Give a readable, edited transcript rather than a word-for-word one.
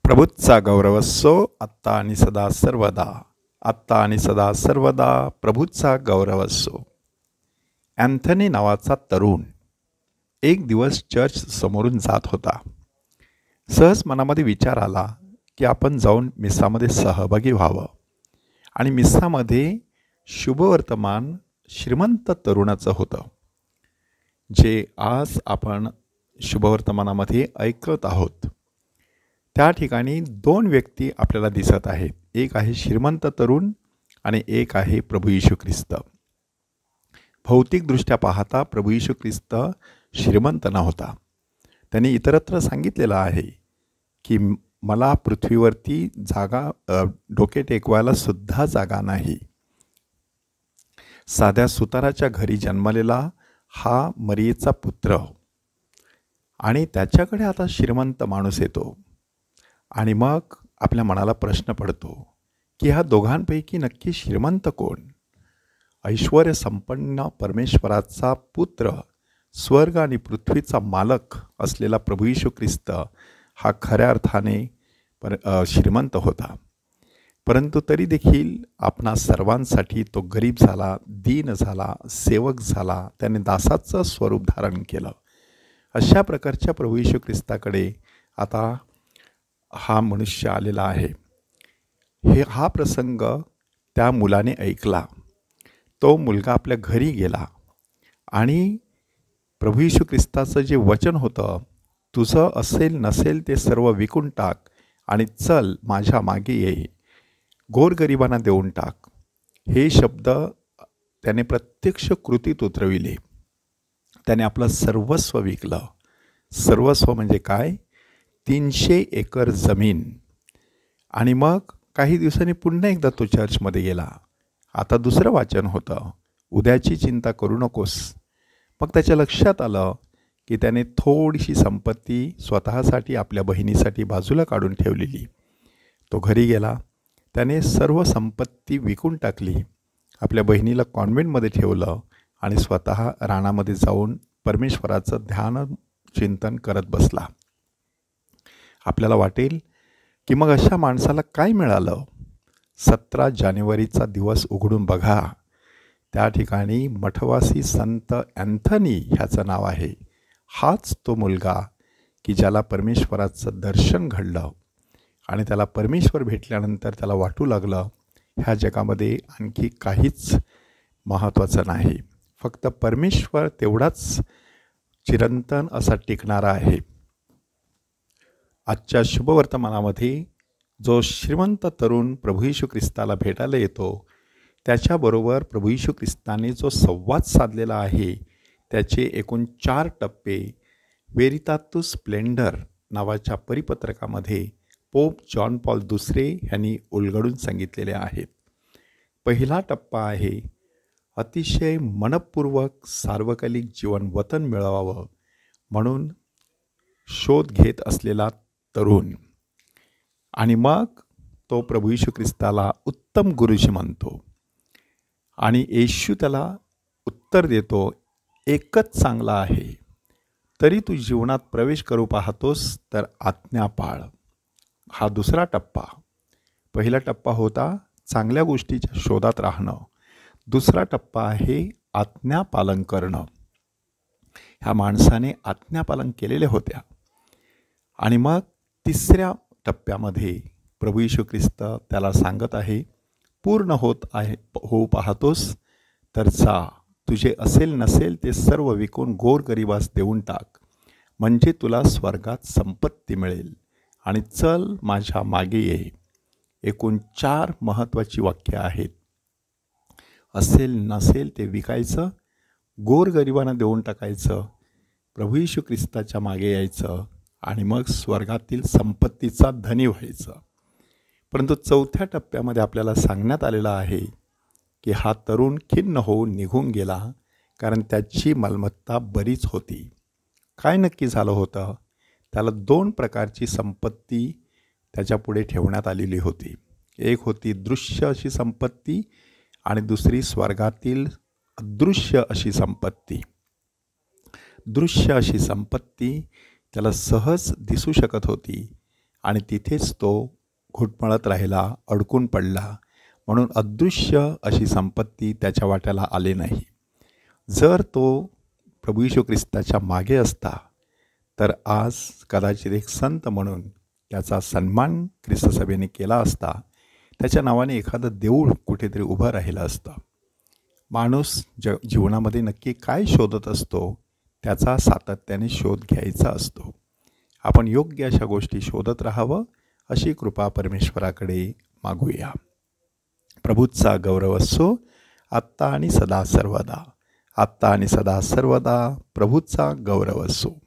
प्रभूचा गौरव असो आत्ता आणि सदा सर्वदा. आत्ता आणि सदा सर्वदा प्रभूचा गौरव असो. अँथनी नावाचा तरुण एक दिवस चर्च समोरून जात होता. सहज मनामध्ये विचार आला की आपण जाऊन मिसामध्ये सहभागी व्हावं. आणि मिसामध्ये शुभवर्तमान श्रीमंत तरुणाचं होतं, जे आज आपण शुभवर्तमानामध्ये ऐकत आहोत. त्या ठिकाणी दोन व्यक्ती आपल्याला दिसत आहेत. एक आहे श्रीमंत तरुण आणि एक आहे प्रभू येशू ख्रिस्त. भौतिकदृष्ट्या पाहता प्रभू येशू ख्रिस्त श्रीमंत नव्हता. त्यांनी इतरत्र सांगितलेलं आहे की मला पृथ्वीवरती डोके टेकवायला सुद्धा जागा नाही. साध्या सुताराच्या घरी जन्मलेला हा मरियेचा पुत्र, आणि त्याच्याकडे आता श्रीमंत माणूस येतो. आणि मग आपल्या मनाला प्रश्न पडतो की ह्या दोघांपैकी नक्की श्रीमंत कोण? ऐश्वर्य संपन्न परमेश्वराचा पुत्र, स्वर्ग आणि पृथ्वीचा मालक असलेला प्रभू येशू ख्रिस्त हा खऱ्या अर्थाने श्रीमंत होता. परंतु तरी देखील आपणा सर्वांसाठी तो गरीब झाला, दीन झाला, सेवक झाला. त्याने दासाचं स्वरूप धारण केलं. अशा प्रकारच्या प्रभू येशू ख्रिस्ताकडे आता हा मनुष्य आलेला आहे. हा प्रसंग त्या मुलाने ऐकला. तो मुलगा आपल्या घरी गेला आणि प्रभू येशू ख्रिस्ताचं जे वचन होतं, तुझं असेल नसेल ते सर्व विकून टाक आणि चल माझ्या मागे ये, गोरगरिबांना देऊन टाक, हे शब्द त्याने प्रत्यक्ष कृतीत उतरविले. त्याने आपलं सर्वस्व विकलं. सर्वस्व म्हणजे काय? 300 एकर जमीन. आणि मग काही दिवसांनी पुन्हा एकदा तो चर्चमध्ये गेला. आता दुसरं वाचन होतं, उद्याची चिंता करू नकोस. मग त्याच्या लक्षात आलं की त्याने थोडीशी संपत्ती स्वतःसाठी, आपल्या बहिणीसाठी बाजूला काढून ठेवलेली. तो घरी गेला. त्याने सर्व संपत्ती विकून टाकली. आपल्या बहिणीला कॉन्व्हेंटमध्ये ठेवलं आणि स्वतः रानामध्ये जाऊन परमेश्वराचं ध्यान चिंतन करत बसला. आपल्याला वाटेल की मग अशा माणसाला काय मिळालं? 17 जानेवारीचा दिवस उघडून बघा. त्या ठिकाणी मठवासी संत अँथनी ह्याचं नाव आहे. हाच तो मुलगा की ज्याला परमेश्वराचं दर्शन घडलं आणि त्याला परमेश्वर भेटल्यानंतर त्याला वाटू लागलं ह्या जगामध्ये आणखी काहीच महत्त्वाचं नाही. फक्त परमेश्वर तेवढाच चिरंतन असा टिकणारा आहे. आजच्या शुभवर्तमानामध्ये जो श्रीमंत तरुण प्रभू येशू ख्रिस्ताला भेटायला येतो, त्याच्याबरोबर प्रभू येशू ख्रिस्ताने जो संवाद साधलेला आहे, त्याचे एकूण 4 टप्पे व्हेरितातुस स्प्लेंडर नावाच्या परिपत्रकामध्ये पोप जॉन पॉल II यांनी उलगडून सांगितलेले आहेत. पहिला टप्पा आहे अतिशय मनपूर्वक सार्वकालिक जीवन वतन मिळवावं म्हणून शोध घेत असलेला तरुण. आणि मग तो प्रभू येशू ख्रिस्ताला उत्तम गुरुजी म्हणतो आणि येशू त्याला उत्तर देतो, एकच चांगला आहे, तरी तू जीवनात प्रवेश करू पाहतोस तर आज्ञा पाळ. हा दुसरा टप्पा. पहिला टप्पा होता चांगल्या गोष्टीच्या शोधात राहणं. दुसरा टप्पा आहे आज्ञापालन करणं. ह्या माणसाने आज्ञापालन केलेल्या होत्या. आणि मग तिसऱ्या टप्प्यामध्ये प्रभू येशू ख्रिस्त त्याला सांगत आहे, पूर्ण होऊ पाहतोस तर जा, तुझे असेल नसेल ते सर्व विकून गोरगरिबास देऊन टाक, म्हणजे तुला स्वर्गात संपत्ती मिळेल, आणि चल माझ्या मागे ये. एकूण 4 महत्त्वाची वाक्य आहेत. असेल नसेल ते विकायचं, गोरगरिबांना देऊन टाकायचं, प्रभू येशू ख्रिस्ताच्या मागे यायचं आणि मग स्वर्गातील संपत्तीचा धनी व्हायचं. परंतु चौथ्या टप्प्यामध्ये आपल्याला सांगण्यात आलेलं आहे की हा तरुण खिन्न होऊन निघून गेला, कारण त्याची मालमत्ता बरीच होती. काय नक्की झालं होतं? त्याला 2 प्रकारची संपत्ती त्याच्यापुढे ठेवण्यात आलेली होती. एक होती दृश्य अशी संपत्ती आणि दुसरी स्वर्गातील अदृश्य अशी संपत्ती. दृश्य अशी संपत्ती त्याला सहज दिसू शकत होती आणि तिथेच तो घुटमळत राहिला, अडकून पडला. म्हणून अदृश्य अशी संपत्ती त्याच्या वाट्याला आली नाही. जर तो प्रभू येशू ख्रिस्ताच्या मागे असता तर आज कदाचित एक संत म्हणून त्याचा सन्मान ख्रिस्त सभेने केला असता. त्याच्या नावाने एखादं देऊळ कुठेतरी उभं राहिलं असतं. माणूस जीवनामध्ये नक्की काय शोधत असतो त्याचा सातत्याने शोध घ्यायचा असतो. आपण योग्य अशा गोष्टी शोधत राहावं अशी कृपा परमेश्वराकडे मागूया. प्रभूचा गौरव असो आत्ता आणि सदा सर्वदा. आत्ता आणि सदा सर्वदा प्रभूचा गौरव असो.